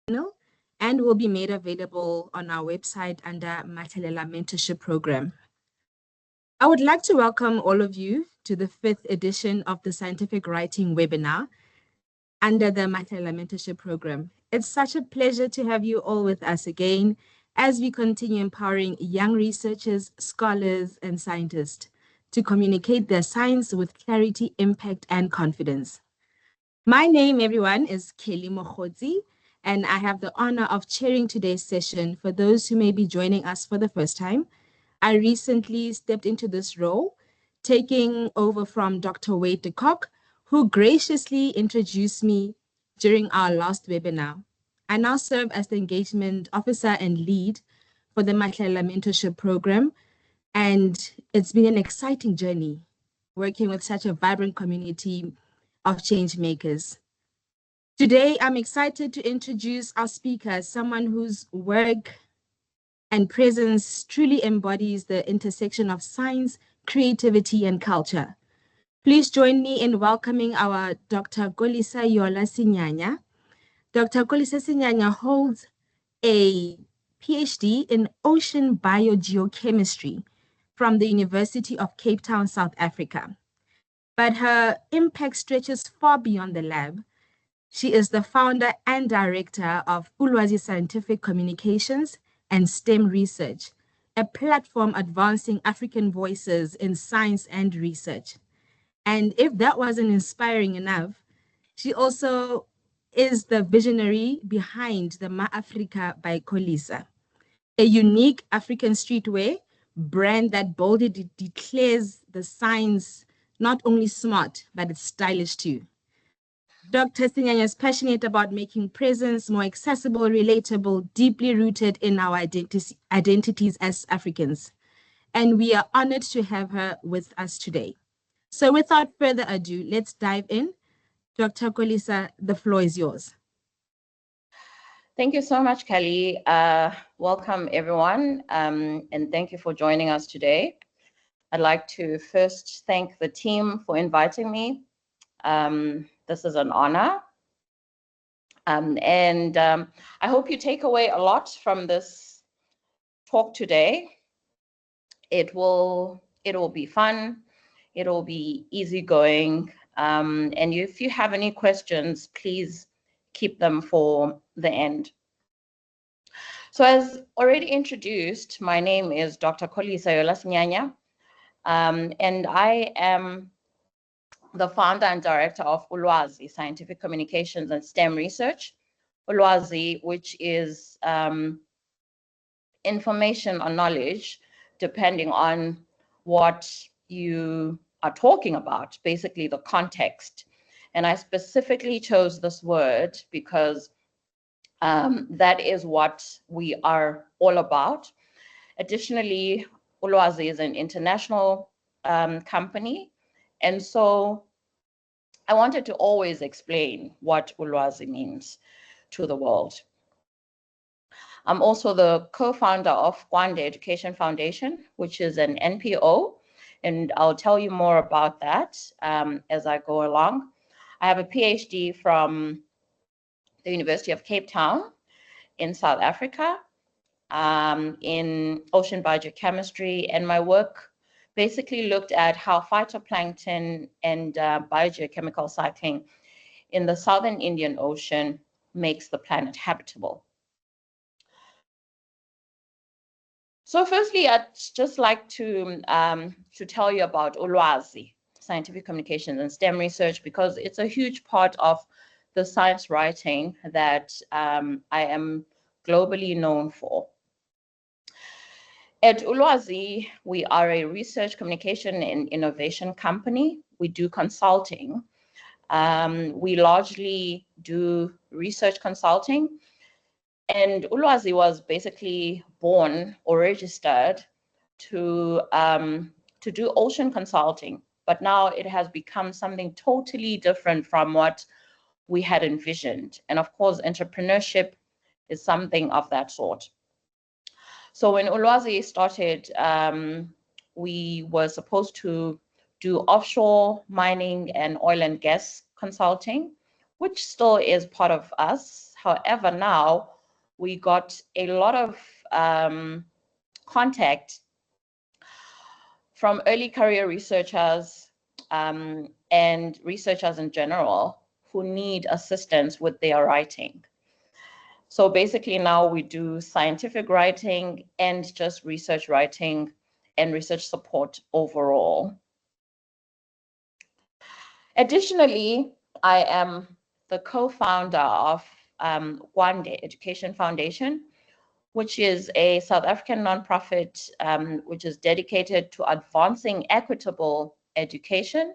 and will be made available on our website under Mahlalela Mentorship Program. I would like to welcome all of you to the 5th edition of the Scientific Writing webinar under the Mahlalela Mentorship Program. It's such a pleasure to have you all with us again as we continue empowering young researchers, scholars, and scientists to communicate their science with clarity, impact, and confidence. My name, everyone, is Kelly Mokhotsi, and I have the honor of chairing today's session for those who may be joining us for the first time. I recently stepped into this role, taking over from Dr. Wade de Kock, who graciously introduced me during our last webinar. I now serve as the engagement officer and lead for the Mahlalela Mentorship Program, and it's been an exciting journey working with such a vibrant community of change makers. Today, I'm excited to introduce our speaker, someone whose work and presence truly embodies the intersection of science, creativity, and culture. Please join me in welcoming our Dr. Kolisa Sinyaya. Dr. Kolisa Sinyaya holds a PhD in ocean biogeochemistry from the University of Cape Town, South Africa. But her impact stretches far beyond the lab. She is the founder and director of Ulwazi Scientific Communications and STEM Research, a platform advancing African voices in science and research. And if that wasn't inspiring enough, she also is the visionary behind the Ma Africa by Kolisa, a unique African streetwear brand that boldly declares the science not only smart, but it's stylish too. Dr. Sinyaya is passionate about making presence more accessible, relatable, deeply rooted in our identities as Africans. And we are honored to have her with us today. So without further ado, let's dive in. Dr. Kolisa, the floor is yours. Thank you so much, Kelly. Welcome, everyone, and thank you for joining us today. I'd like to first thank the team for inviting me. This is an honor. I hope you take away a lot from this talk today. It will be fun. It will be easygoing. And if you have any questions, please keep them for the end. So as already introduced, my name is Dr. Kolisa Sinyaya, and I am the founder and director of Ulwazi Scientific Communications and STEM Research. Ulwazi, which is information or knowledge, depending on what you are talking about, basically the context. And I specifically chose this word because that is what we are all about. Additionally, Ulwazi is an international company. And so I wanted to always explain what Ulwazi means to the world. I'm also the co-founder of Kwande Education Foundation, which is an NPO, and I'll tell you more about that as I go along. I have a PhD from the University of Cape Town in South Africa in ocean biogeochemistry, and my work basically looked at how phytoplankton and biogeochemical cycling in the southern Indian Ocean makes the planet habitable. So firstly, I'd just like to tell you about Ulwazi, Scientific Communications and STEM Research, because it's a huge part of the science writing that I am globally known for. At Ulwazi, we are a research, communication, and innovation company. We do consulting. We largely do research consulting. And Ulwazi was basically born or registered to do ocean consulting, but now it has become something totally different from what we had envisioned. And of course, entrepreneurship is something of that sort. So when Ulwazi started, we were supposed to do offshore mining and oil and gas consulting, which still is part of us. However, now we got a lot of contact from early career researchers and researchers in general who need assistance with their writing. So basically now we do scientific writing and just research writing and research support overall. Additionally, I am the co-founder of Gwande Education Foundation, which is a South African nonprofit which is dedicated to advancing equitable education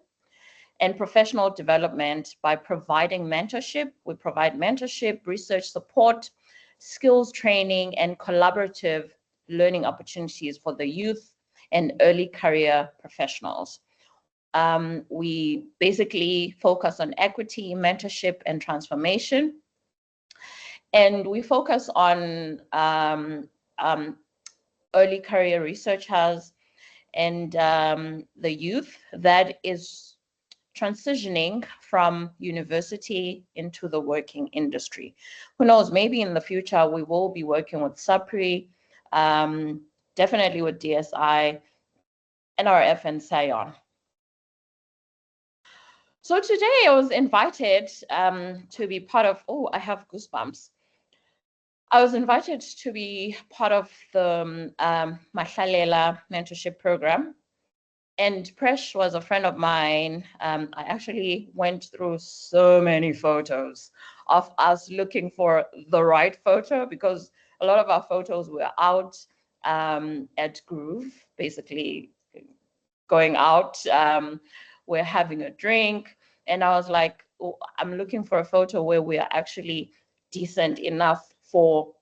and professional development by providing mentorship. We provide mentorship, research support, skills training, and collaborative learning opportunities for the youth and early career professionals. We basically focus on equity, mentorship, and transformation. And we focus on early career researchers and the youth that is transitioning from university into the working industry. Who knows, maybe in the future we will be working with SAPRI, definitely with DSI, NRF, and SAION. So today I was invited to be part of, oh, I have goosebumps. I was invited to be part of the Mahlalela mentorship program. And Presh was a friend of mine. I actually went through so many photos of us looking for the right photo, because a lot of our photos were out at Groove, basically going out. We're having a drink. And I was like, oh, I'm looking for a photo where we are actually decent enough for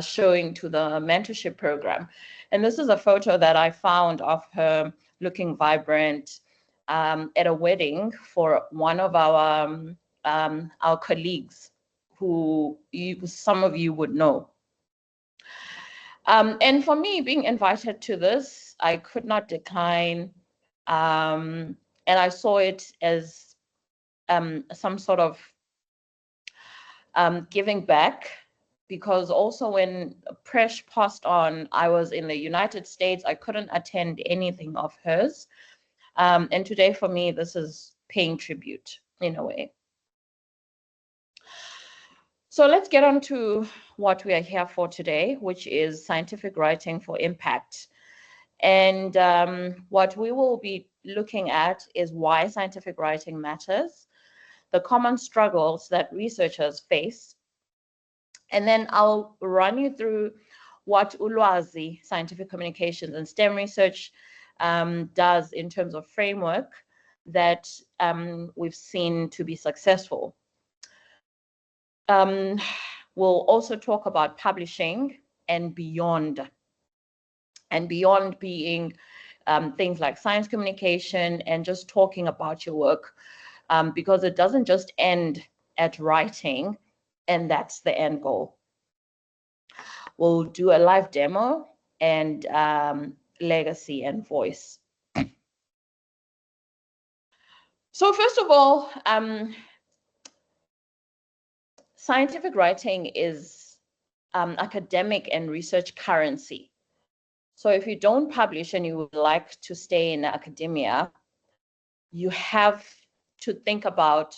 showing to the mentorship program. And this is a photo that I found of her looking vibrant at a wedding for one of our colleagues who some of you would know. And for me, being invited to this, I could not decline. And I saw it as some sort of giving back, because also when Presh passed on, I was in the United States. I couldn't attend anything of hers. And today for me, this is paying tribute in a way. So let's get on to what we are here for today, which is scientific writing for impact. And what we will be looking at is why scientific writing matters, the common struggles that researchers face, and then I'll run you through what Ulwazi, scientific communications and STEM research does in terms of framework that we've seen to be successful. We'll also talk about publishing and beyond being things like science communication and just talking about your work, because it doesn't just end at writing, and that's the end goal. We'll do a live demo and legacy and voice. So first of all, scientific writing is academic and research currency. So if you don't publish and you would like to stay in academia, you have to think about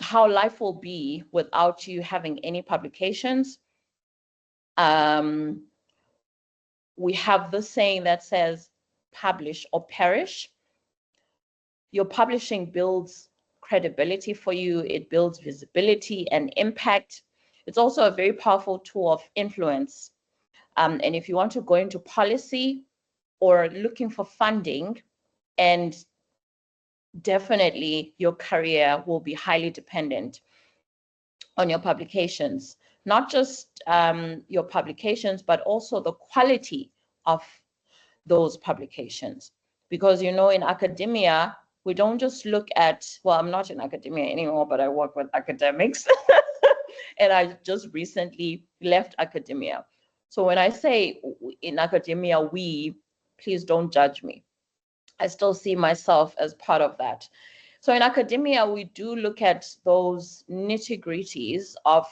how life will be without you having any publications. We have this saying that says, publish or perish. Your publishing builds credibility for you. It builds visibility and impact. It's also a very powerful tool of influence. And if you want to go into policy or looking for funding, and definitely your career will be highly dependent on your publications, not just your publications, but also the quality of those publications. Because, you know, in academia, we don't just look at, well, I'm not in academia anymore, but I work with academics. And I just recently left academia. So when I say in academia, please don't judge me. I still see myself as part of that. So in academia, we do look at those nitty-gritties of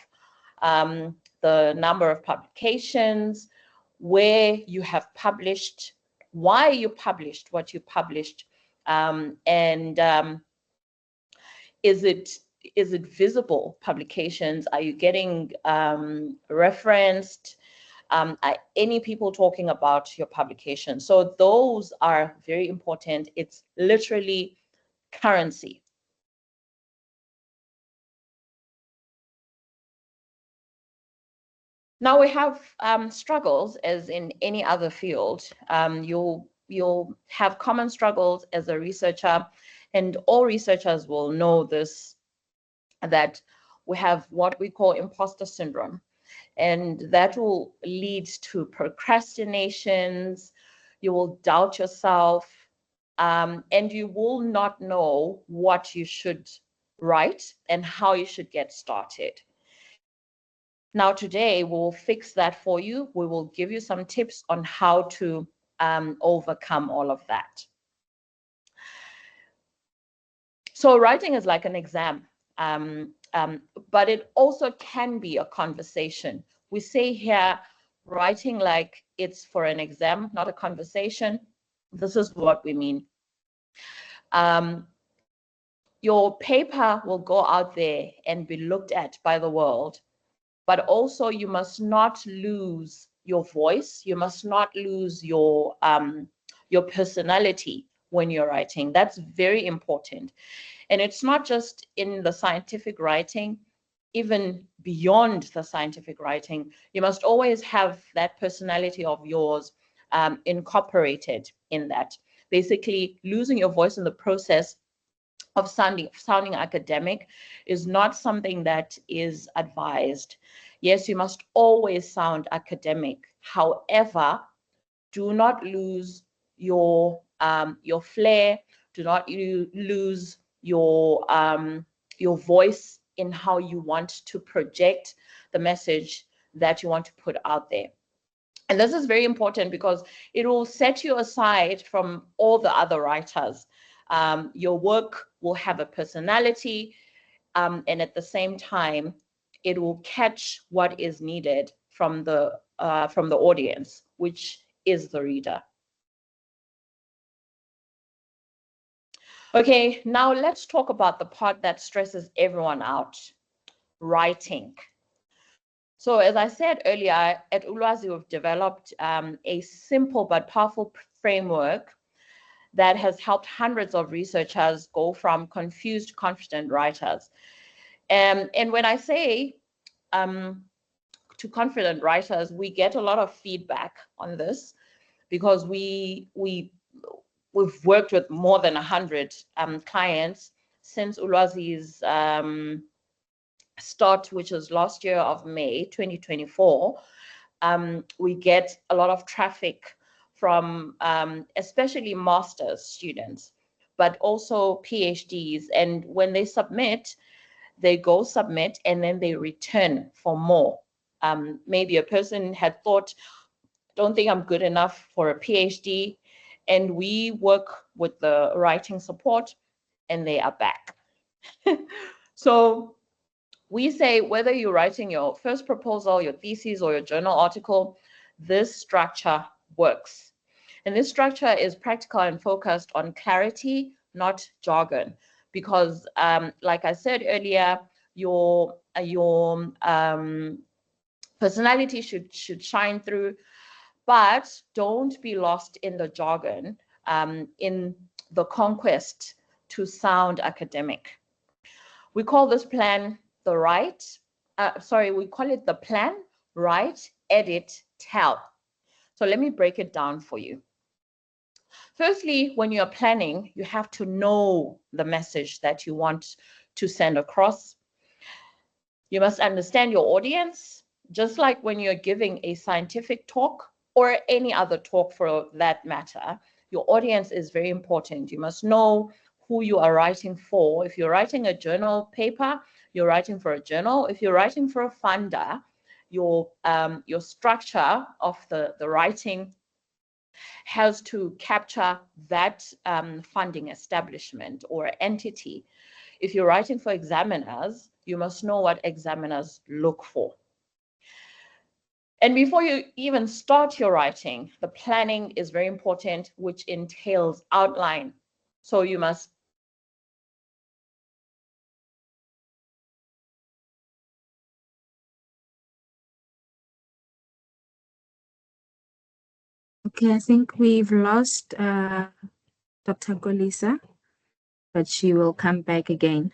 the number of publications, where you have published, why you published what you published, and is it visible publications? Are you getting referenced? Are any people talking about your publication? So those are very important. It's literally currency. Now we have struggles, as in any other field. You'll have common struggles as a researcher, and all researchers will know this, that we have what we call imposter syndrome, and that will lead to procrastinations. You will doubt yourself, and you will not know what you should write and how you should get started. Now, today, we'll fix that for you. We will give you some tips on how to overcome all of that. So writing is like an exam, but it also can be a conversation. We say here, writing like it's for an exam, not a conversation. This is what we mean. Your paper will go out there and be looked at by the world, but also you must not lose your voice. You must not lose your personality when you're writing. That's very important. And it's not just in the scientific writing, even beyond the scientific writing, you must always have that personality of yours incorporated in that. Basically, losing your voice in the process of sounding academic is not something that is advised. Yes, you must always sound academic. However, do not lose your flair. Do not lose your voice in how you want to project the message that you want to put out there. And this is very important because it will set you aside from all the other writers. Your work will have a personality, and at the same time, it will catch what is needed from the audience, which is the reader. Okay, now let's talk about the part that stresses everyone out, writing. So as I said earlier, at Ulwazi, we've developed a simple but powerful framework that has helped hundreds of researchers go from confused to confident writers. And when I say to confident writers, we get a lot of feedback on this because we've worked with more than 100 clients since Ulwazi's start, which was last year of May 2024. We get a lot of traffic from especially master's students, but also PhDs. And when they submit, they go submit and then they return for more. Maybe a person had thought, don't think I'm good enough for a PhD, and we work with the writing support and they are back. So we say whether you're writing your first proposal, your thesis, or your journal article, this structure works. And this structure is practical and focused on clarity, not jargon. Because like I said earlier, your personality should shine through, but don't be lost in the jargon, in the conquest to sound academic. We call this plan we call it the plan, write, edit, tell. So let me break it down for you. Firstly, when you're planning, you have to know the message that you want to send across. You must understand your audience, just like when you're giving a scientific talk or any other talk for that matter. Your audience is very important. You must know who you are writing for. If you're writing a journal paper, you're writing for a journal. If you're writing for a funder, your structure of the writing has to capture that funding establishment or entity. If you're writing for examiners, you must know what examiners look for. And before you even start your writing, the planning is very important, which entails outline. So you must Okay, I think we've lost Dr. Kolisa, but she will come back again.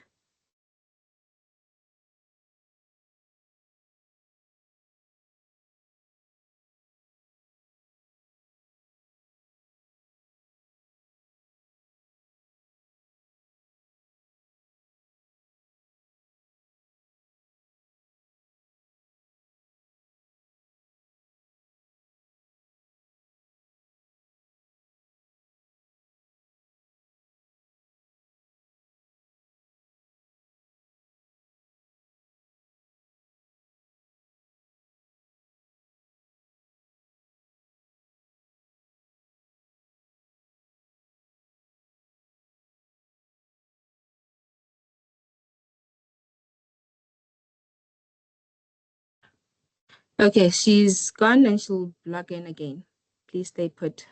Okay, she's gone and she'll log in again. Please stay put.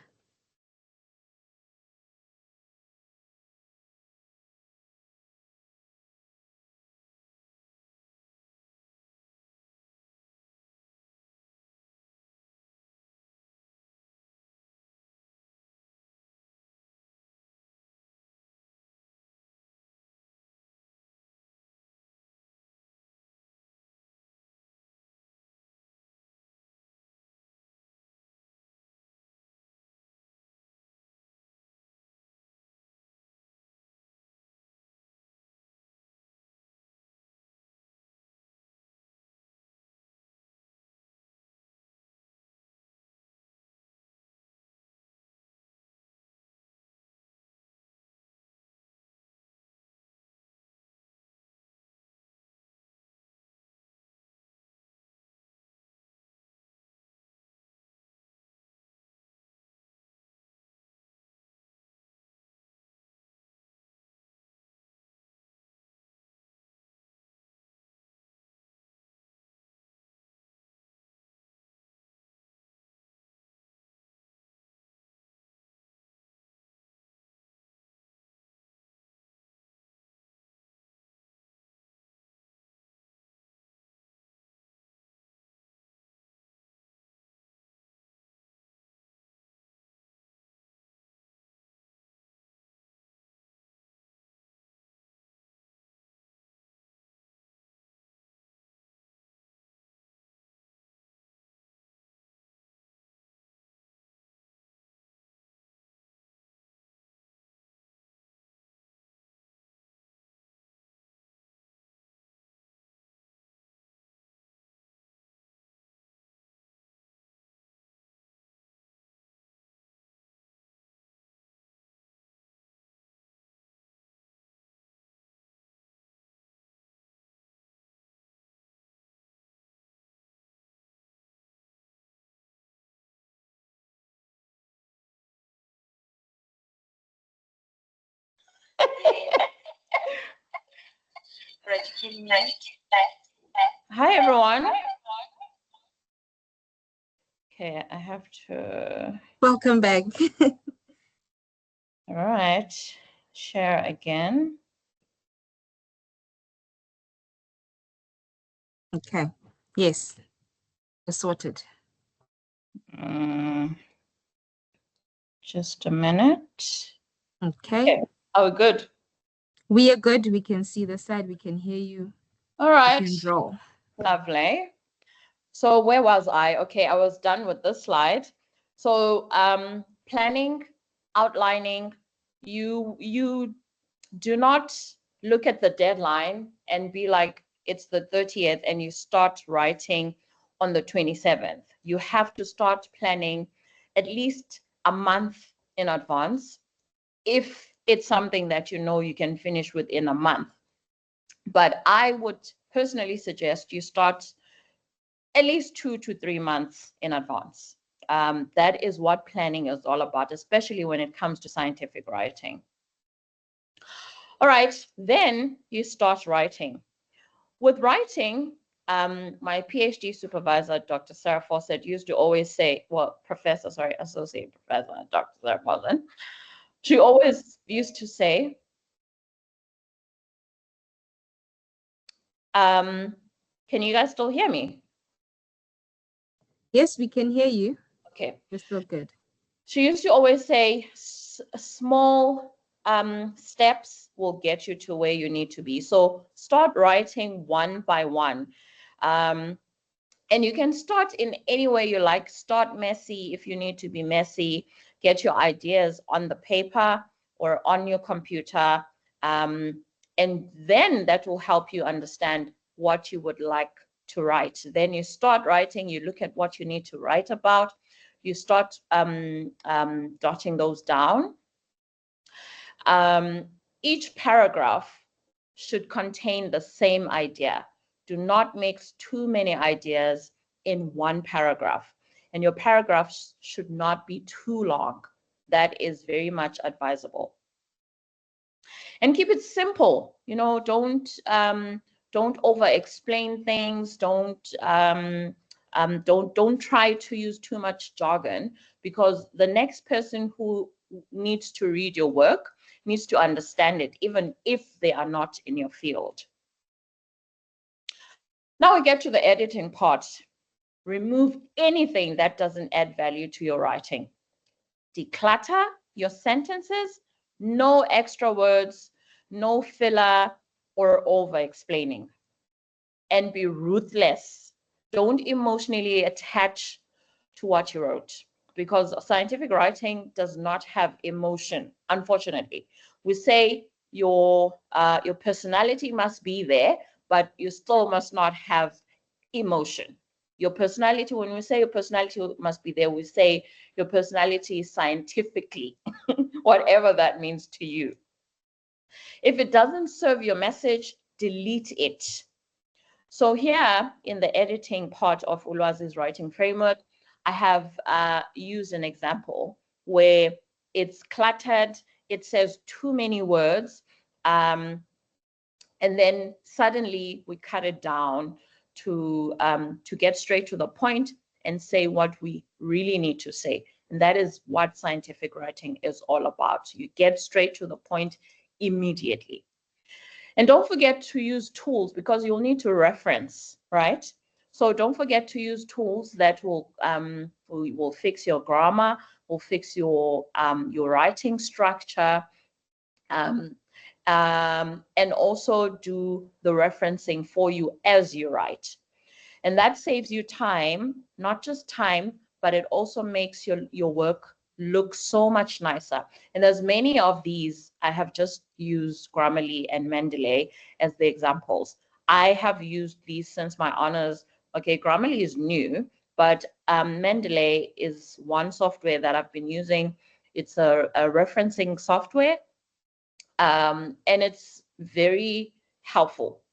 Hi, everyone. Okay, I have to. Welcome back. All right, share again. Okay, yes, it's sorted. Just a minute. Okay. Oh, good. We are good. We can see the side. We can hear you. All right. You can draw. Lovely. So where was I? Okay, I was done with this slide. So planning, outlining, you do not look at the deadline and be like, it's the 30th and you start writing on the 27th. You have to start planning at least a month in advance if it's something that you know you can finish within a month. But I would personally suggest you start at least 2 to 3 months in advance. That is what planning is all about, especially when it comes to scientific writing. All right, then you start writing. With writing, my PhD supervisor, Dr. Sarah Fawcett, used to always say, well, associate professor, Dr. Sarah Fawcett, she always used to say, can you guys still hear me? Yes, we can hear you. Okay. You're still good. She used to always say, small steps will get you to where you need to be. So start writing one by one. And you can start in any way you like. Start messy if you need to be messy. Get your ideas on the paper or on your computer. And then that will help you understand what you would like to write. Then you start writing, you look at what you need to write about. You start jotting those down. Each paragraph should contain the same idea. Do not mix too many ideas in one paragraph. And your paragraphs should not be too long. That is very much advisable. And keep it simple. You know, don't over-explain things. Don't try to use too much jargon, because the next person who needs to read your work needs to understand it, even if they are not in your field. Now we get to the editing part. Remove anything that doesn't add value to your writing. Declutter your sentences. No extra words, no filler or over-explaining. And be ruthless. Don't emotionally attach to what you wrote, because scientific writing does not have emotion, unfortunately. We say your personality must be there, but you still must not have emotion. Your personality, when we say your personality must be there, we say your personality scientifically, whatever that means to you. If it doesn't serve your message, delete it. So here in the editing part of Ulwazi's writing framework, I have used an example where it's cluttered, it says too many words, and then suddenly we cut it down to get straight to the point and say what we really need to say. And that is what scientific writing is all about. You get straight to the point immediately. And don't forget to use tools, because you'll need to reference, right? So don't forget to use tools that will fix your grammar, will fix your writing structure, and also do the referencing for you as you write. And that saves you time, not just time, but it also makes your work look so much nicer. And there's many of these. I have just used Grammarly and Mendeley as the examples. I have used these since my honors. Okay, Grammarly is new, but Mendeley is one software that I've been using. It's a referencing software, and it's very helpful.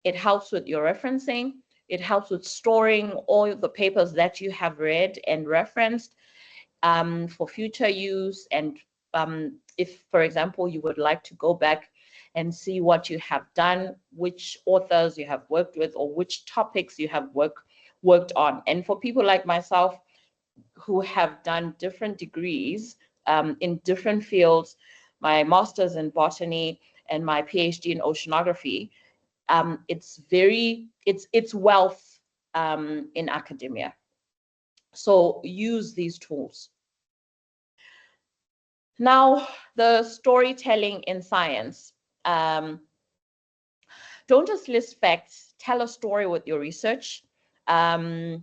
It helps with your referencing. It helps with storing all of the papers that you have read and referenced for future use. And if, for example, you would like to go back and see what you have done, which authors you have worked with, or which topics you have worked on. And for people like myself who have done different degrees in different fields, my master's in botany and my PhD in oceanography, it's wealth in academia. So use these tools. Now, the storytelling in science. Don't just list facts, tell a story with your research. And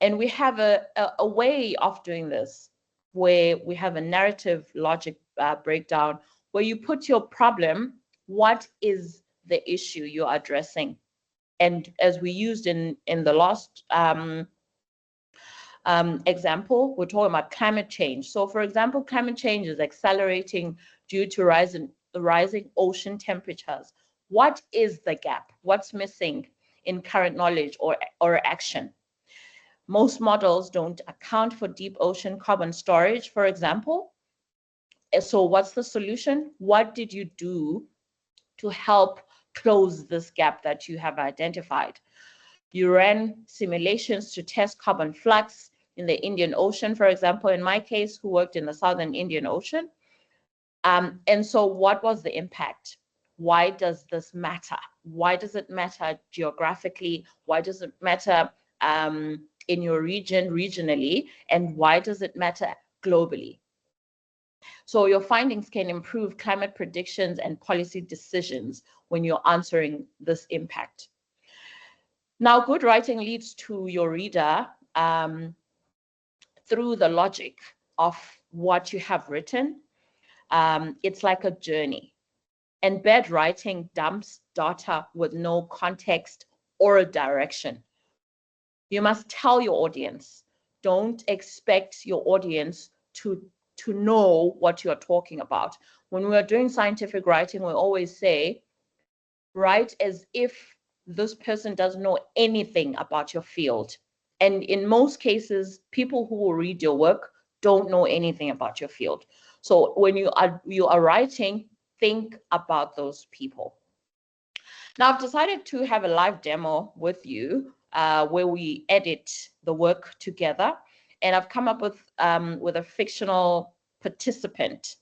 we have a way of doing this where we have a narrative logic breakdown where you put your problem, what is the issue you're addressing? And as we used in the last example, we're talking about climate change. So for example, climate change is accelerating due to rising ocean temperatures. What is the gap? What's missing in current knowledge or action? Most models don't account for deep ocean carbon storage, for example. So what's the solution? What did you do to help close this gap that you have identified? You ran simulations to test carbon flux in the Indian Ocean, for example, in my case, who worked in the Southern Indian Ocean. And so what was the impact? Why does this matter? Why does it matter geographically? Why does it matter in your region, regionally? And why does it matter globally? So your findings can improve climate predictions and policy decisions when you're answering this impact. Now, good writing leads to your reader through the logic of what you have written. It's like a journey. And bad writing dumps data with no context or a direction. You must tell your audience. Don't expect your audience to know what you're talking about. When we are doing scientific writing, we always say, write as if this person doesn't know anything about your field. And in most cases, people who will read your work don't know anything about your field. So when you are writing, think about those people. Now, I've decided to have a live demo with you where we edit the work together. And I've come up with a fictional participant.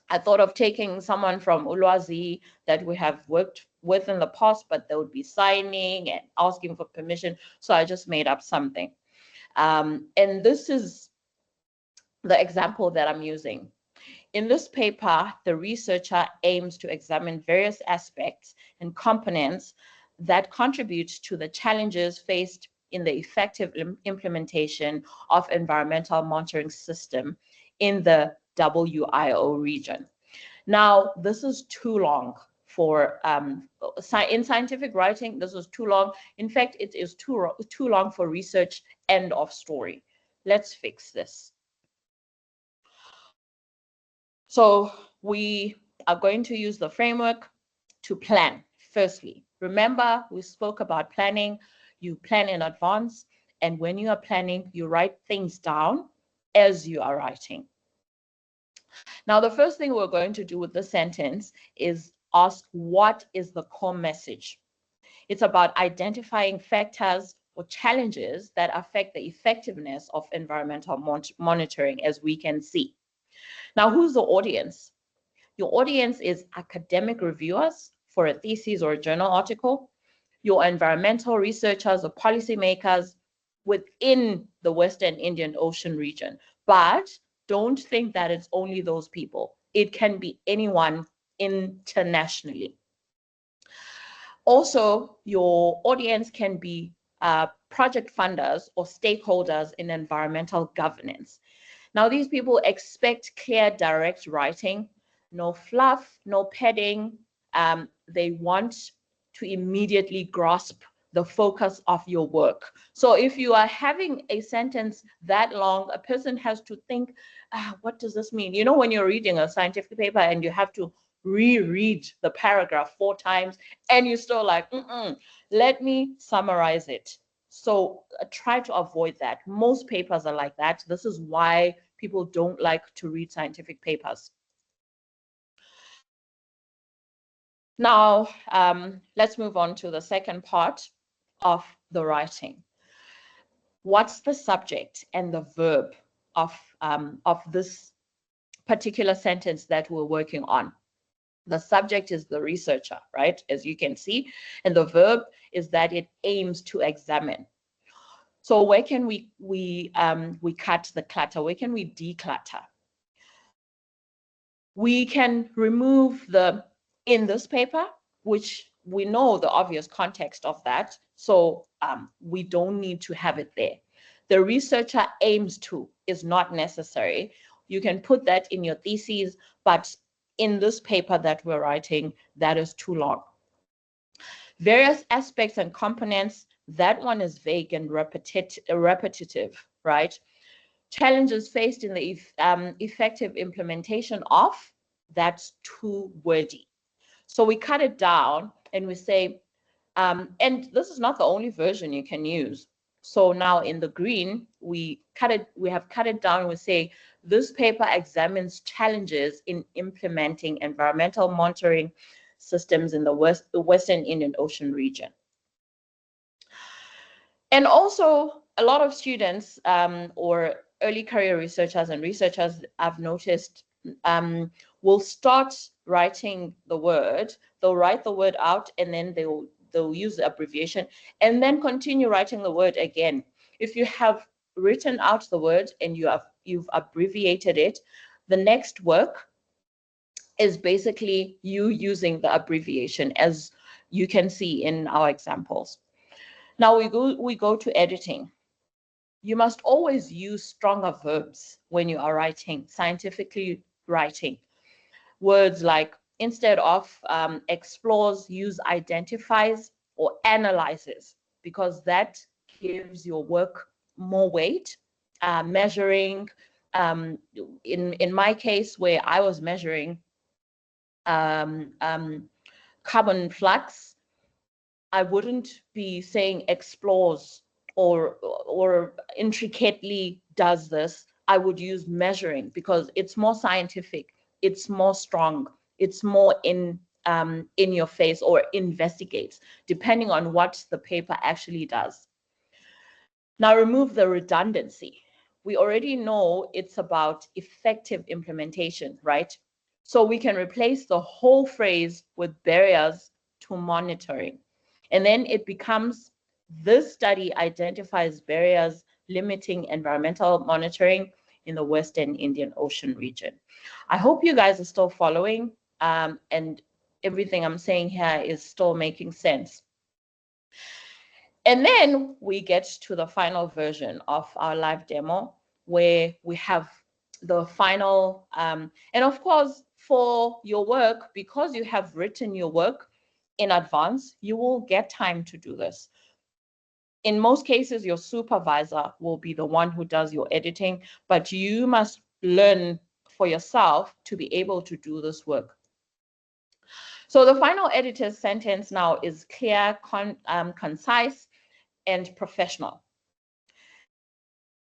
I thought of taking someone from Ulwazi that we have worked with in the past, but they would be signing and asking for permission. So I just made up something. And this is the example that I'm using. In this paper, the researcher aims to examine various aspects and components that contribute to the challenges faced in the effective implementation of environmental monitoring system in the WIO region. Now, this is too long for, in scientific writing, this is too long. In fact, it is too long for research, end of story. Let's fix this. So we are going to use the framework to plan. Firstly, remember we spoke about planning. You plan in advance, and when you are planning, you write things down as you are writing. Now, the first thing we're going to do with this sentence is ask, what is the core message? It's about identifying factors or challenges that affect the effectiveness of environmental monitoring, as we can see. Now, who's the audience? Your audience is academic reviewers for a thesis or a journal article, your environmental researchers or policymakers within the Western Indian Ocean region. But don't think that it's only those people. It can be anyone internationally. Also, your audience can be project funders or stakeholders in environmental governance. Now, these people expect clear, direct writing, no fluff, no padding. They want to immediately grasp the focus of your work. So if you are having a sentence that long, a person has to think, what does this mean? You know, when you're reading a scientific paper and you have to reread the paragraph 4 times and you're still like, let me summarize it. So try to avoid that. Most papers are like that. This is why people don't like to read scientific papers. Now, let's move on to the second part of the writing. What's the subject and the verb of this particular sentence that we're working on? The subject is the researcher, right? As you can see, and the verb is that it aims to examine. So where can we cut the clutter? Where can we declutter? We can remove the in this paper, which we know the obvious context of that. So we don't need to have it there. The researcher aims to is not necessary. You can put that in your theses, but in this paper that we're writing, that is too long. Various aspects and components, that one is vague and repetitive, right? Challenges faced in the effective implementation of, that's too wordy. So we cut it down and we say, and this is not the only version you can use. So now in the green, we have cut it down. We say this paper examines challenges in implementing environmental monitoring systems in the Western Indian Ocean region. And also, a lot of students or early career researchers and researchers I've noticed will start writing the word. They'll write the word out, and then they'll use the abbreviation, and then continue writing the word again. If you have written out the word and you've abbreviated it, the next work is basically you using the abbreviation, as you can see in our examples. Now we go to editing. You must always use stronger verbs when you are writing, scientifically writing. Words like, instead of explores, use identifies or analyzes, because that gives your work more weight. Measuring, in my case, where I was measuring carbon flux, I wouldn't be saying explores or intricately does this. I would use measuring, because it's more scientific, it's more strong, it's more in your face, or investigates, depending on what the paper actually does. Now remove the redundancy. We already know it's about effective implementation, right? So we can replace the whole phrase with barriers to monitoring. And then it becomes, this study identifies barriers limiting environmental monitoring in the Western Indian Ocean region. I hope you guys are still following, and everything I'm saying here is still making sense. And then we get to the final version of our live demo, where we have the final, and of course, for your work, because you have written your work in advance, you will get time to do this. In most cases, your supervisor will be the one who does your editing, but you must learn for yourself to be able to do this work. So the final editor's sentence now is clear, concise, and professional.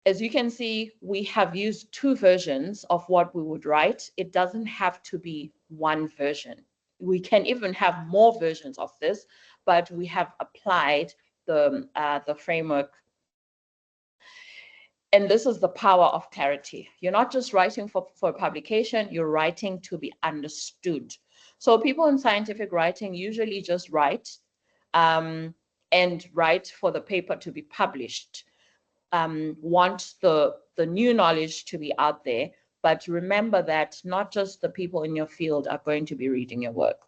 As you can see, we have used two versions of what we would write. It doesn't have to be one version. We can even have more versions of this, but we have applied the framework. And this is the power of clarity. You're not just writing for publication, you're writing to be understood. So people in scientific writing usually just write and write for the paper to be published. Want the new knowledge to be out there, but remember that not just the people in your field are going to be reading your work.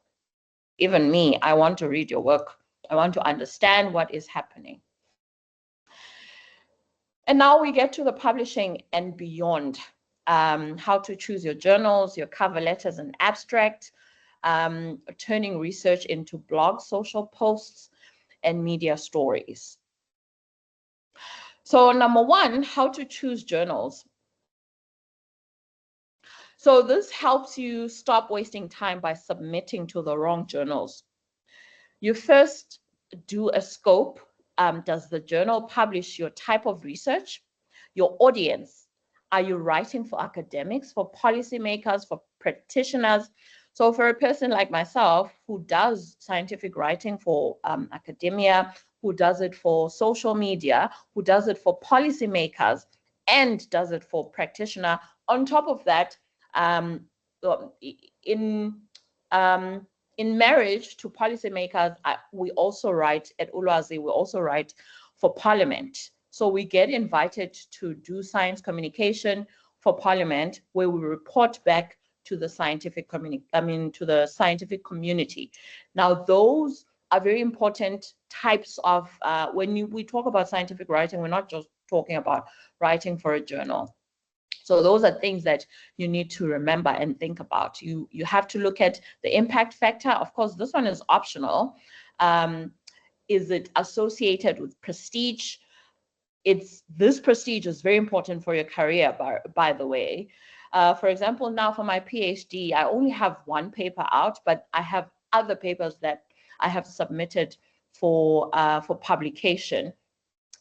Even me, I want to read your work. I want to understand what is happening. And now we get to the publishing and beyond. How to choose your journals, your cover letters and abstract, turning research into blogs, social posts, and media stories. So number one, how to choose journals. So this helps you stop wasting time by submitting to the wrong journals. You first do a scope. Does the journal publish your type of research, your audience? Are you writing for academics, for policymakers, for practitioners? So for a person like myself who does scientific writing for academia, who does it for social media, who does it for policymakers, and does it for practitioner, on top of that, in marriage to policymakers, we also write at Ulwazi, we also write for Parliament. So we get invited to do science communication for Parliament, where we report back to the scientific community. Now, those are very important types of, when we talk about scientific writing, we're not just talking about writing for a journal. So those are things that you need to remember and think about. You have to look at the impact factor. Of course, this one is optional. Is it associated with prestige? This prestige is very important for your career, by the way. For example, now for my PhD, I only have one paper out, but I have other papers that I have submitted for publication.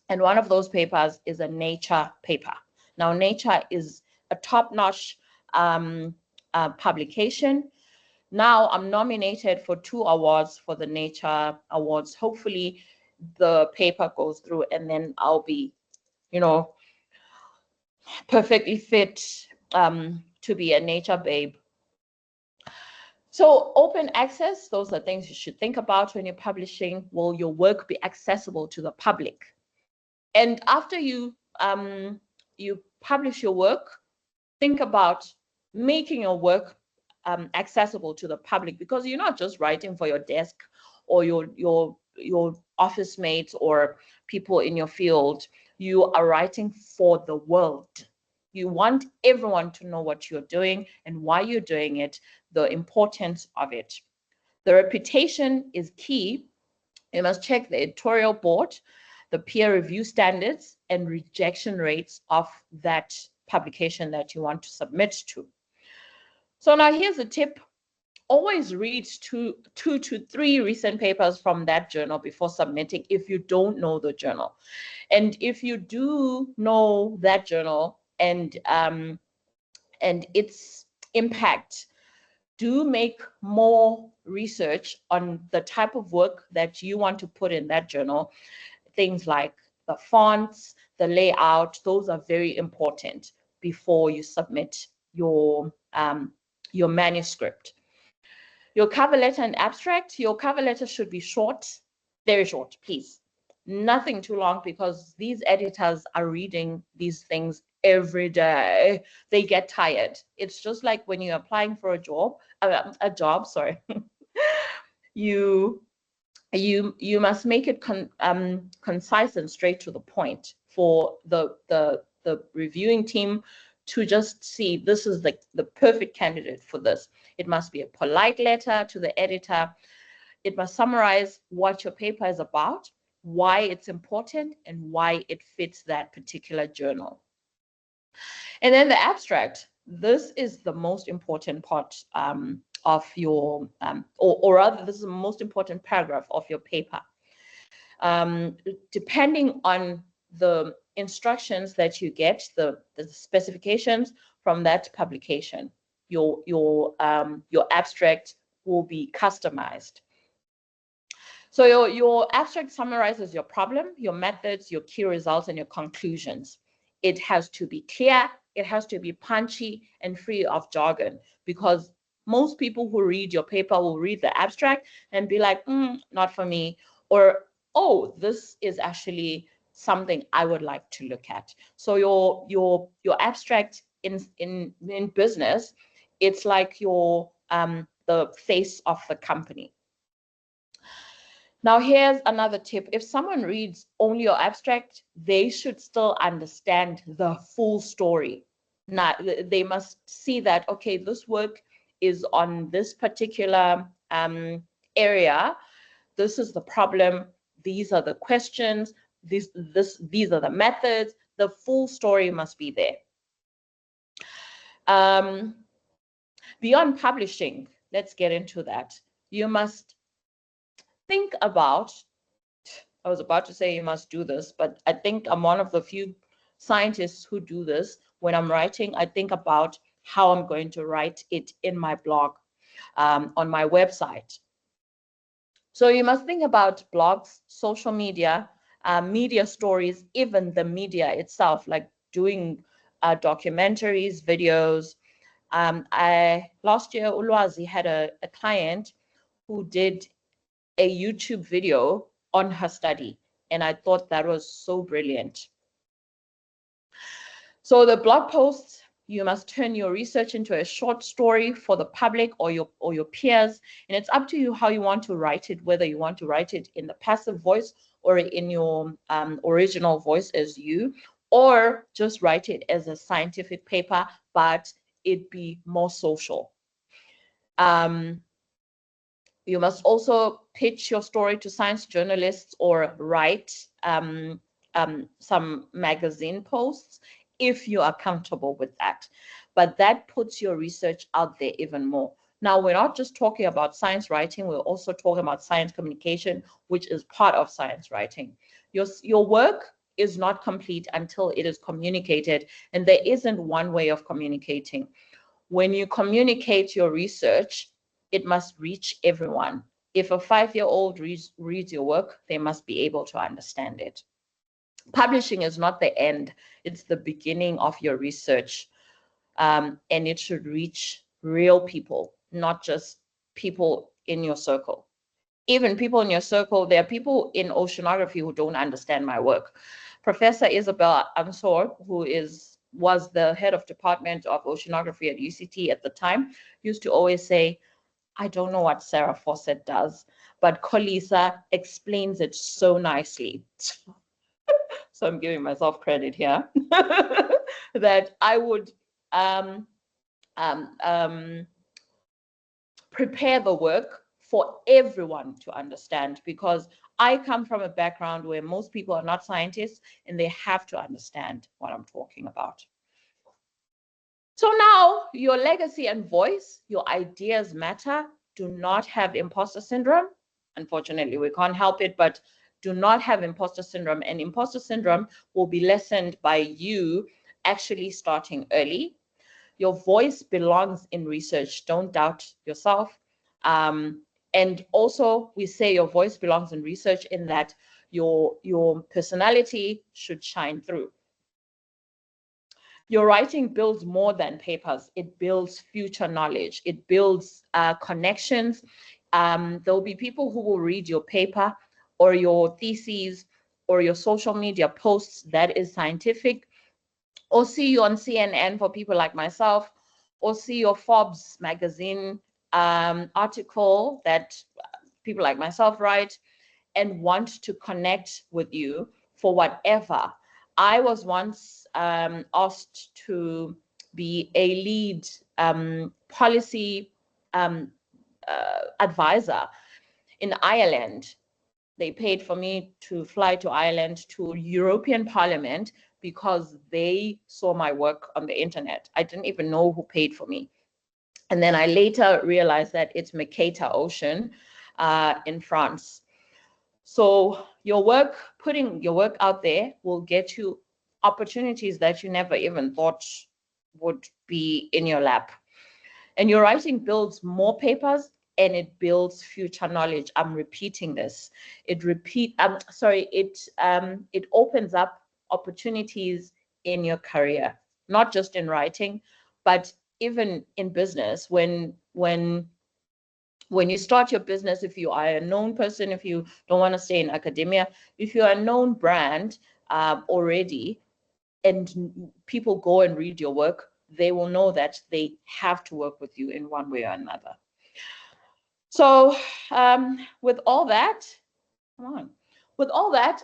And one of those papers is a Nature paper. Now, Nature is a top-notch publication. Now I'm nominated for 2 awards for the Nature Awards. Hopefully the paper goes through, and then I'll be, you know, perfectly fit to be a Nature babe. So open access, those are things you should think about when you're publishing. Will your work be accessible to the public? And after you publish your work, think about making your work accessible to the public, because you're not just writing for your desk or your office mates or people in your field. You are writing for the world. You want everyone to know what you're doing and why you're doing it, the importance of it. The reputation is key. You must check the editorial board, the peer review standards, and rejection rates of that publication that you want to submit to. So now here's a tip. Always read two to three recent papers from that journal before submitting if you don't know the journal. And if you do know that journal and its impact, do make more research on the type of work that you want to put in that journal. Things like the fonts, the layout, those are very important before you submit your manuscript. Your cover letter and abstract. Your cover letter should be short, very short, please. Nothing too long, because these editors are reading these things every day. They get tired. It's just like when you're applying for a job, sorry. you must make it concise and straight to the point for the reviewing team to just see this is the perfect candidate for this. It must be a polite letter to the editor. It must summarize what your paper is about, why it's important, and why it fits that particular journal. And then the abstract. This is the most important part of your, or rather, this is the most important paragraph of your paper. Depending on the instructions that you get, the specifications from that publication, your abstract will be customized. So your abstract summarizes your problem, your methods, your key results, and your conclusions. It has to be clear, it has to be punchy and free of jargon, because most people who read your paper will read the abstract and be like, not for me, or, oh, this is actually something I would like to look at. So your abstract in business, it's like your the face of the company. Now, here's another tip. If someone reads only your abstract, they should still understand the full story. Now, they must see that, okay, this work is on this particular area. This is the problem. These are the questions. These are the methods. The full story must be there. Beyond publishing, let's get into that. You must think about, I was about to say you must do this, but I think I'm one of the few scientists who do this. When I'm writing, I think about how I'm going to write it in my blog, on my website. So you must think about blogs, social media, media stories, even the media itself, like doing documentaries, videos. Last year, Ulwazi had a client who did a YouTube video on her study, and I thought that was so brilliant. So the blog posts, you must turn your research into a short story for the public or your peers, and it's up to you how you want to write it, whether you want to write it in the passive voice or in your original voice as you, or just write it as a scientific paper, but it be more social. You must also pitch your story to science journalists or write some magazine posts if you are comfortable with that. But that puts your research out there even more. Now, we're not just talking about science writing, we're also talking about science communication, which is part of science writing. Your work is not complete until it is communicated. And there isn't one way of communicating. When you communicate your research, it must reach everyone. If a 5-year-old reads your work, they must be able to understand it. Publishing is not the end, it's the beginning of your research. And it should reach real people, not just people in your circle. Even people in your circle, there are people in oceanography who don't understand my work. Professor Isabel Ansor, who was the head of department of oceanography at UCT at the time, used to always say, I don't know what Sarah Fawcett does, but Kolisa explains it so nicely. So I'm giving myself credit here, that I would prepare the work for everyone to understand, because I come from a background where most people are not scientists and they have to understand what I'm talking about. So now your legacy and voice, your ideas matter. Do not have imposter syndrome. Unfortunately, we can't help it, but do not have imposter syndrome. And imposter syndrome will be lessened by you actually starting early. Your voice belongs in research. Don't doubt yourself. And also, we say your voice belongs in research in that your personality should shine through. Your writing builds more than papers. It builds future knowledge. It builds connections. There will be people who will read your paper or your theses or your social media posts that is scientific, or see you on CNN for people like myself, or see your Forbes magazine article that people like myself write, and want to connect with you for whatever. I was once asked to be a lead policy advisor in Ireland. They paid for me to fly to Ireland to European Parliament because they saw my work on the internet. I didn't even know who paid for me. And then I later realized that it's Mercator Ocean in France. So putting your work out there will get you opportunities that you never even thought would be in your lap. And your writing builds more papers and it builds future knowledge. I'm repeating this. It opens up opportunities in your career, not just in writing, but even in business. When you start your business, if you are a known person, if you don't want to stay in academia, if you're a known brand already, and people go and read your work, they will know that they have to work with you in one way or another. So with all that,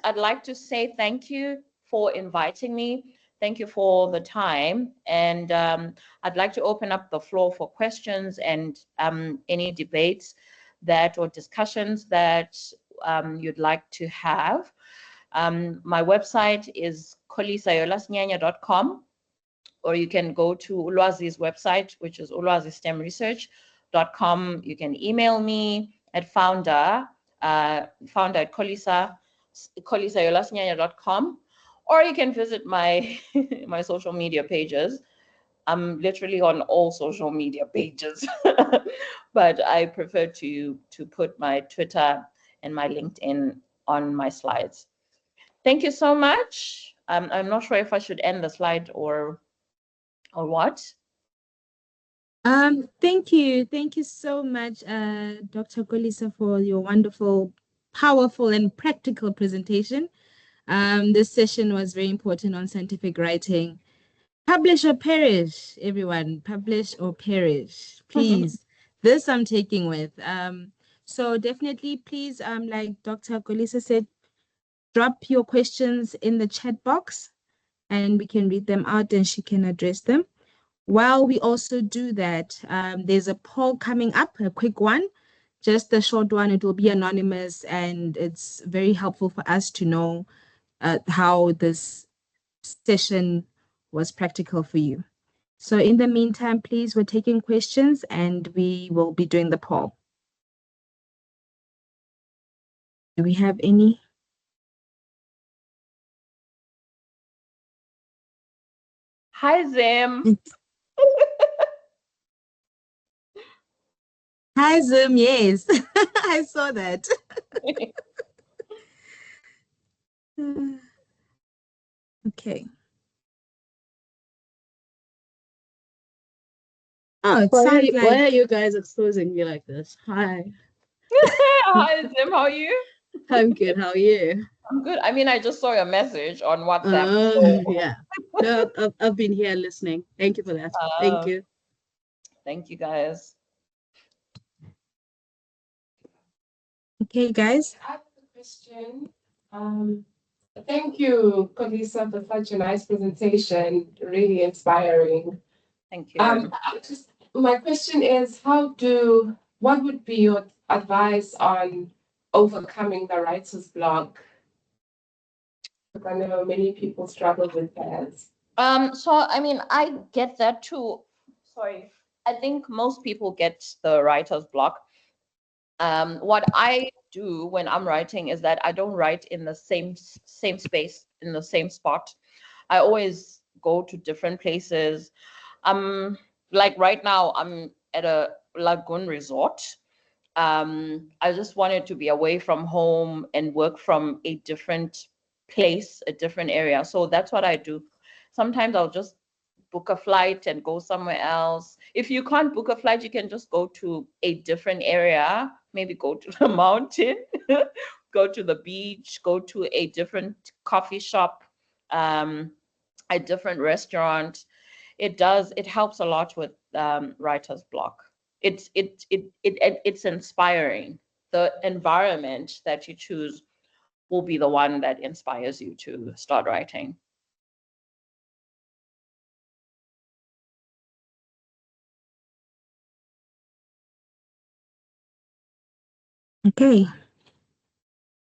I'd like to say thank you for inviting me. Thank you for the time. And I'd like to open up the floor for questions and any debates or discussions that you'd like to have. My website is kolisayolasinyanya.com, or you can go to Ulwazi's website, which is ulwazistemresearch.com. You can email me at founder at kolisayolasinyanya.com, or you can visit my my social media pages. I'm literally on all social media pages, but I prefer to put my Twitter and my LinkedIn on my slides. Thank you so much. I'm not sure if I should end the slide or what. Thank you. Thank you so much, Dr. Kolisa, for your wonderful, powerful, and practical presentation. This session was very important on scientific writing. Publish or perish, everyone. Publish or perish, please. This I'm taking with. So definitely, please, like Dr. Kolisa said, drop your questions in the chat box and we can read them out and she can address them. While we also do that, there's a poll coming up, a quick one, just a short one. It will be anonymous and it's very helpful for us to know how this session was practical for you. So in the meantime, please, we're taking questions and we will be doing the poll. Do we have any? Hi, Zim. Hi, Zoom. Yes, I saw that. Okay. Oh, it sounds Why like are you guys exposing me like this? Hi, Hi, Zim. How are you? I'm good. How are you? I'm good. I mean, I just saw your message on WhatsApp. So, Yeah. No, I've been here listening. Thank you for that. Thank you. thank you, guys. okay, guys. I have a question. Um, Thank you, Kolisa, for such a nice presentation. Really inspiring. Thank you. My question is, what would be your advice on overcoming the writer's block? Because I know many people struggle with that. So I mean, I get that too. Sorry. I think most people get the writer's block. What I do when I'm writing is that I don't write in the same space, in the same spot. I always go to different places. Like right now, I'm at a lagoon resort. I just wanted to be away from home and work from a different place, a different area. So that's what I do. Sometimes I'll just book a flight and go somewhere else. If you can't book a flight, you can just go to a different area, maybe go to the mountain, go to the beach, go to a different coffee shop, a different restaurant. It helps a lot with writer's block. It's inspiring. The environment that you choose will be the one that inspires you to start writing. Okay.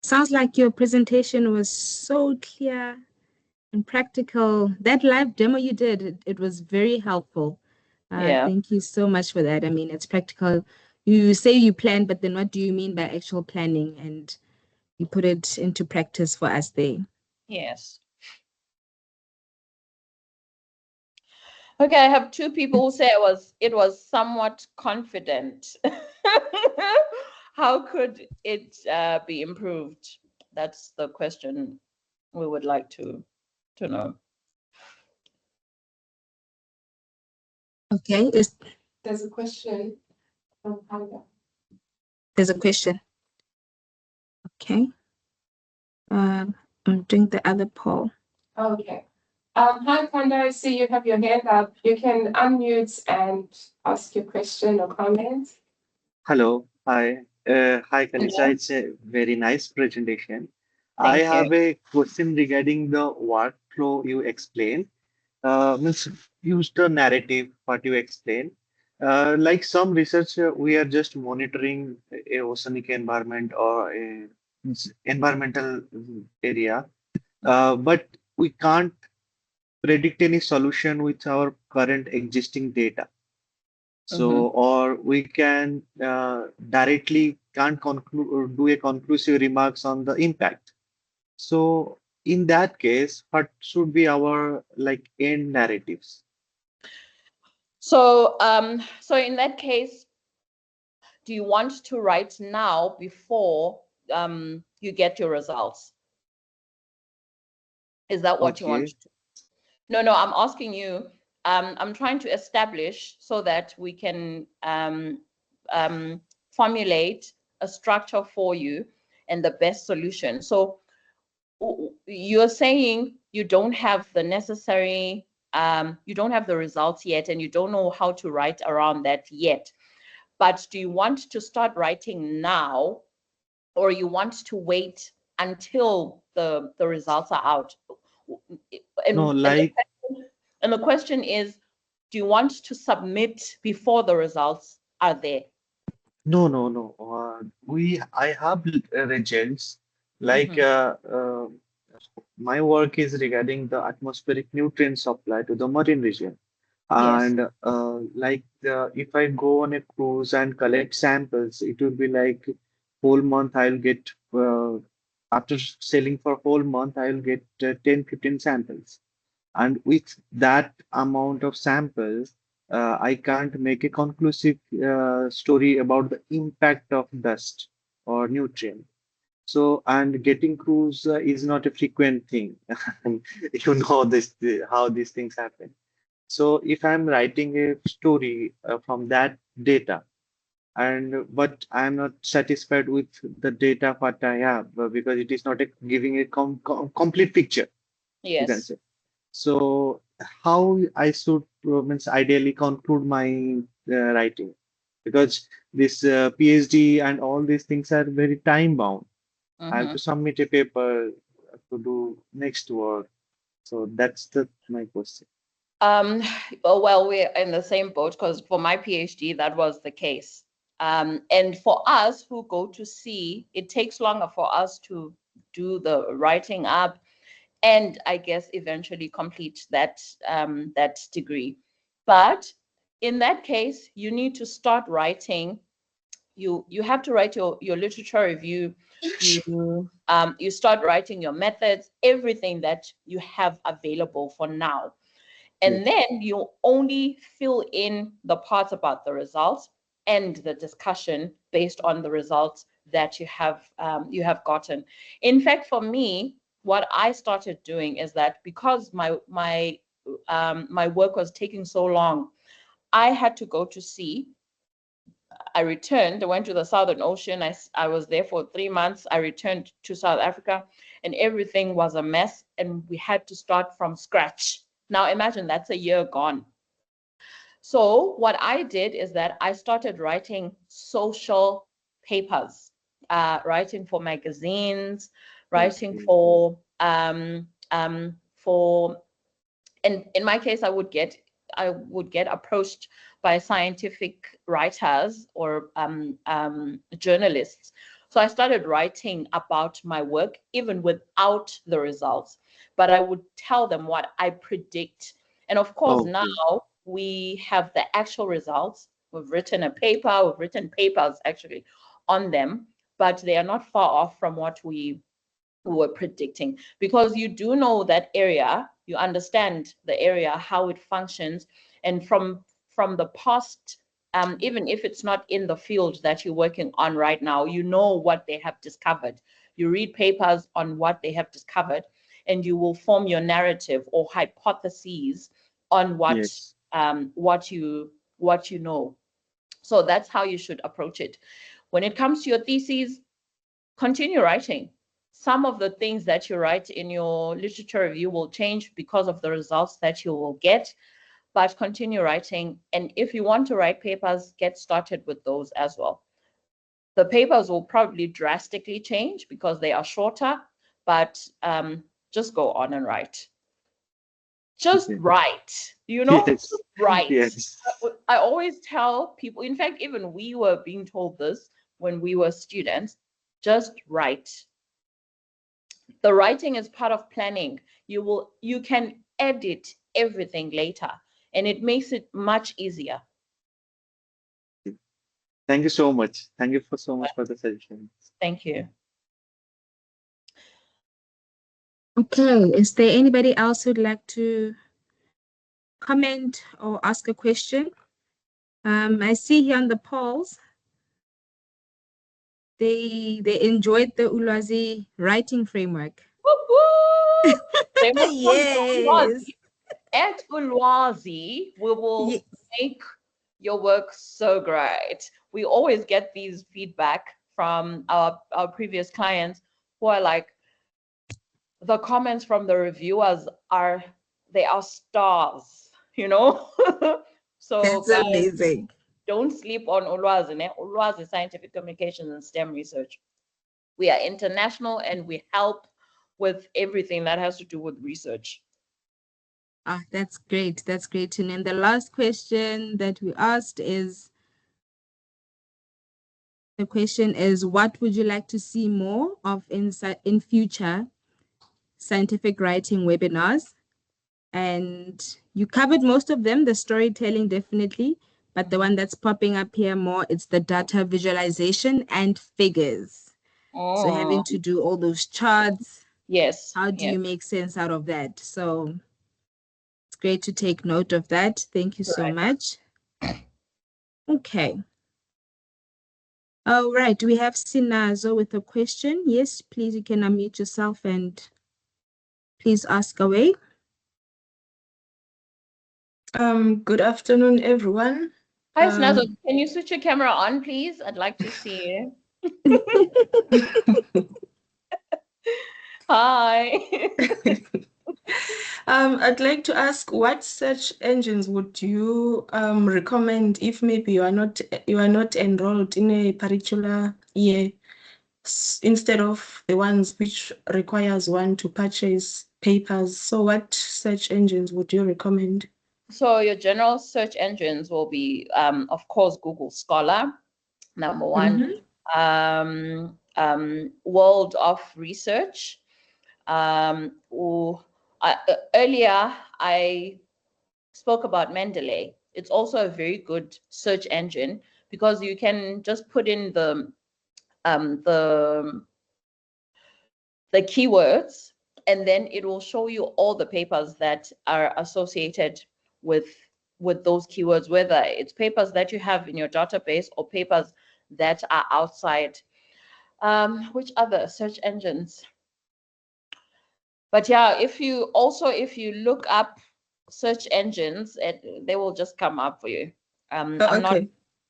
Sounds like your presentation was so clear and practical. That live demo you did, it was very helpful. Yeah. Thank you so much for that. I mean, it's practical. You say you plan, but then what do you mean by actual planning? And you put it into practice for us there. Yes. Okay, I have two people who say it was somewhat confident. How could it be improved? That's the question we would like to know. Okay, There's a question from Hanga. there's a question. Okay. I'm doing the other poll. Okay. Hi, Kanda, I see you have your hand up. You can unmute and ask your question or comment. Hello. Hi. Hi, Kalisa. Hello. It's a very nice presentation. I Thank you. have a question regarding the workflow you explained. Means use the narrative, what you explained. Like some research, we are just monitoring a oceanic environment or a environmental area, but we can't predict any solution with our current existing data. So, or we can directly can't conclude or do a conclusive remarks on the impact. So, in that case, what should be our like end narratives? So, so in that case, do you want to write now before you get your results? Is that what you want Okay. to? No, I'm asking you. I'm trying to establish so that we can formulate a structure for you and the best solution. So you're saying you don't have the necessary, you don't have the results yet, and you don't know how to write around that yet. But do you want to start writing now, or you want to wait until the results are out? No, And like the question is, do you want to submit before the results are there? no. I have results like my work is regarding the atmospheric nutrient supply to the marine region. Yes. And if I go on a cruise and collect samples, it will be like whole month I'll get after selling for whole month I'll get 10, 15 samples. And with that amount of samples, I can't make a conclusive story about the impact of dust or nutrient. So, and getting crews is not a frequent thing. You know this, how these things happen. So, if I'm writing a story from that data, and but I'm not satisfied with the data what I have because it is not giving a complete picture, you can Yes. say. So, how I should means ideally conclude my writing, because this PhD and all these things are very time bound. I have Mm-hmm. to submit a paper to do next work. So that's the my question. Um, well, we're in the same boat because for my PhD, that was the case. And for us who go to sea, it takes longer for us to do the writing up and I guess eventually complete that degree. But in that case, you need to start writing. You have to write your literature review. You start writing your methods, everything that you have available for now. Yes, And then you only fill in the parts about the results and the discussion based on the results that you have gotten. In fact, for me, what I started doing is that because my work was taking so long, I had to go to sea. I returned, I went to the Southern Ocean. I was there for 3 months. I returned to South Africa and everything was a mess and we had to start from scratch. Now imagine that's a year gone. So what I did is that I started writing social papers, writing for magazines, writing okay, for and in my case I would get approached by scientific writers or journalists. So I started writing about my work even without the results, but I would tell them what I predict. And of course now okay, we have the actual results. We've written a paper, we've written papers actually on them, but they are not far off from what we were predicting, because you do know that area, you understand the area, how it functions, and from the past, even if it's not in the field that you're working on right now, you know what they have discovered. You read papers on what they have discovered, and you will form your narrative or hypotheses on yes, what you know. So that's how you should approach it. When it comes to your thesis, continue writing. Some of the things that you write in your literature review will change because of the results that you will get, but continue writing. And if you want to write papers, get started with those as well. The papers will probably drastically change because they are shorter, but just go on and write. Just okay. write, Yes, write. yes, I always tell people, in fact, even we were being told this when we were students, just write. The writing is part of planning. You can edit everything later and it makes it much easier. thank you so much. Thank you for so much for the suggestion. Thank you. Okay, is there anybody else who'd like to comment or ask a question? I see here on the polls, they enjoyed the Ulwazi writing framework. Woo-hoo! They must come to Yes. Ulwazi. At Ulwazi, we will Ye- make your work so great. We always get these feedback from our previous clients who are like, the comments from the reviewers are, they are stars, you know? So That's guys, amazing. don't sleep on Ulwazi. Ulwazi Scientific Communications and STEM Research. We are international and we help with everything that has to do with research. Ah, that's great. That's great to know. And the last question that we asked is, the question is, what would you like to see more of in future scientific writing webinars? And you covered most of them, the storytelling definitely, but the one that's popping up here more, it's the data visualization and figures. So having to do all those charts, Yes, how do yes. you make sense out of that? So It's great to take note of that. Thank you so Right. much. Okay. All right. We have Sinazo with a question. Yes, please, you can unmute yourself and please ask away. Good afternoon, everyone. Hi, Snazo. Can you switch your camera on, please? I'd like to see you. Hi. I'd like to ask, what search engines would you recommend if maybe you are not enrolled in a particular year, instead of the ones which requires one to purchase papers? So what search engines would you recommend? So your general search engines will be, of course, Google Scholar, number one. World of Research. Earlier, I spoke about Mendeley. It's also a very good search engine because you can just put in the keywords, and then it will show you all the papers that are associated with those keywords, whether it's papers that you have in your database or papers that are outside. Which other search engines? But yeah, if you look up search engines, they will just come up for you. Okay.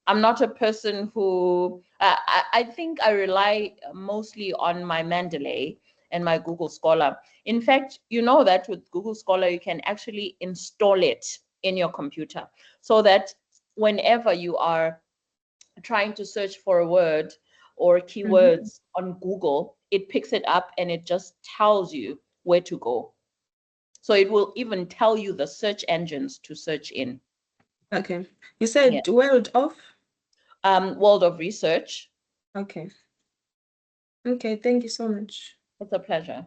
I'm not a person who I think I rely mostly on my Mendeley and my Google Scholar. In fact, you know that with Google Scholar, you can actually install it in your computer so that whenever you are trying to search for a word or keywords on Google, it picks it up and it just tells you where to go. So it will even tell you the search engines to search in. Okay. You said World of? World of Research. Okay. Okay, thank you so much. It's a pleasure.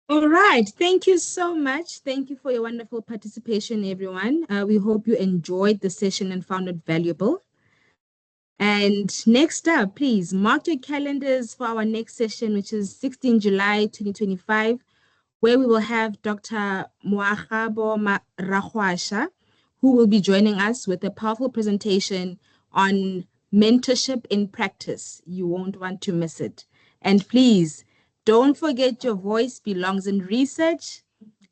All right. Thank you so much. Thank you for your wonderful participation, everyone. We hope you enjoyed the session and found it valuable. And next up, please mark your calendars for our next session, which is 16 July 2025, where we will have Dr. Moagabo Rakhwasha, who will be joining us with a powerful presentation on mentorship in practice. You won't want to miss it. And please, don't forget your voice belongs in research.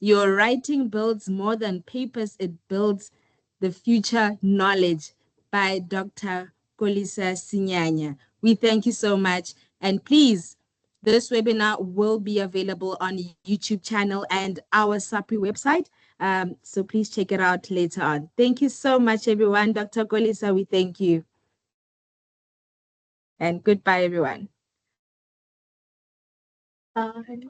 Your writing builds more than papers, it builds the future knowledge by Dr. Kolisa Sinyaya. We thank you so much. And please, this webinar will be available on YouTube channel and our SAPRI website. So please check it out later on. Thank you so much, everyone. Dr. Kolisa, we thank you. And goodbye, everyone. Bye.